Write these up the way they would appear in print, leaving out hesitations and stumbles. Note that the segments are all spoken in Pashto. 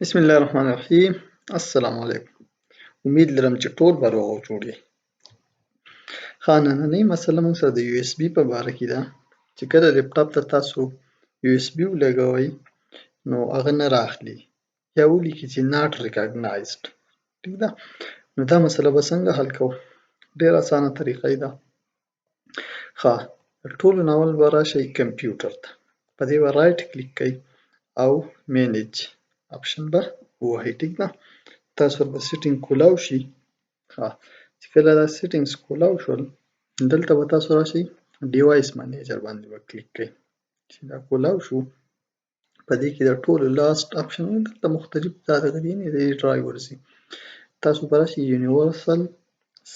بسم الله الرحمن الرحیم. السلام علیکم. امید لرم چې ټول به روغ او جوړ یې. ښه، نننۍ مسله موږ سره د یو اس بي په باره کې ده چې کله لیپټاپ ته تاسو یو اس بي ولګوئ نو هغه نه راخلي یا ولیکي چې not recognized. ټیک ده، نو دا مسله به څنګه حل کوو؟ ډېره اسانه طریقه یې ده. ښه، تر ټولو نه اول به راشئ کمپیوټر ته، په دې به رایټ کلیک کوئ او مینیج اپشن به ووهئ. ټیک ده، تاسو ته به سیټینګ کولاو شي. ښه، چې کله دا سیټینګز کولاو شول دلته به تاسو راشئ ډیوایس منیجر باندې به کلیک کوئ. چې دا کولاو شو په دې کې د ټولو لاست اپشن دلته مختلف دي ډرایورز دي. تاسو به راشئ یونیورسل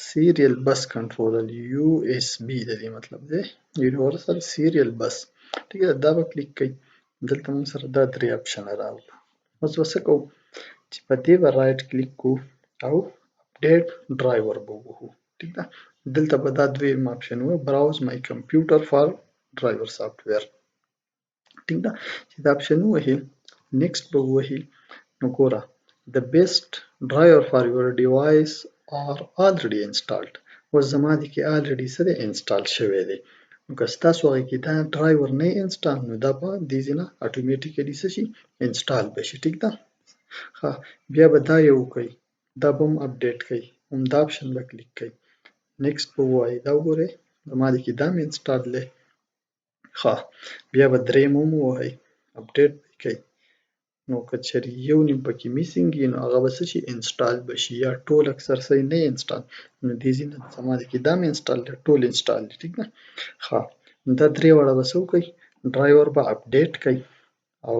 سیریل بس کنټرولر یو اس بي د دې مطلب دی یونیورسل سیریل بس. ټیک ده، دا به کلیک کوئ. دلته موږ سره دا درې اپشنه راغلل. اوس به څه کوو چې په دې به رایټ کلیک کوو او اپډیټ ډرایور به ووهو. ټیک ده، دلته به دا دویم اپشن و براوز مای کمپیوټر فار ډرایور سافټویر. ټیک ده، چې دا اپشن ووهئ نیکسټ به ووهئ. نو ګوره the best driver for your device are already installed. اوس زما دې کې already څه دی انسټال شوی دی. نو که ستاسو هغې کې دا ډرایور نه انسټال نو دا به دې ځای نه اتوماتیکلي څه شي انسټال به شي. ټیک ده، ښه، بیا به دا یو وکئ، دا به هم اپډیټ کئ، همدا اپشن به کلیک کئ، نیکسټ به ووایئ. دا وګورئ زما دې کې دا هم انسټال دی. ښه، بیا به دریم هم ووهئ اپډیټ به یې کئ. نو که چیرې یو نیم پکې میسینګ وي نو هغه به څه شي انسټال به شي، یا ټول اکثر څه نه انسټال. نو دې ځای نه زما دې کې دا هم انسټال دی، ټول انسټال دي. ټیک ده، ښه، دا درې واړه به څه وکئ ډرایور به اپډیټ کئ او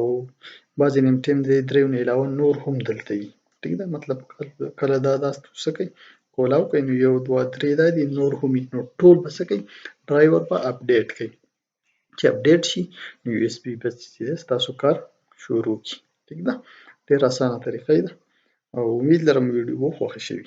بعضې نیم ټایم د دریو نه علاوه نور هم دلته وي. ټیک ده، مطلب کله دا داسې څه کوئ کولاو کئ نو یو دوه درې دا دي نور هم وي نو ټول به څه کئ ډرایور به اپډیټ کئ. چې اپډیټ شي نو یو اس بي به چې دی ستاسو کار شروع کړي. ټیک ده، ډېره اسانه طریقه یې ده او امید لرم ویډیو مو خوښه شوي.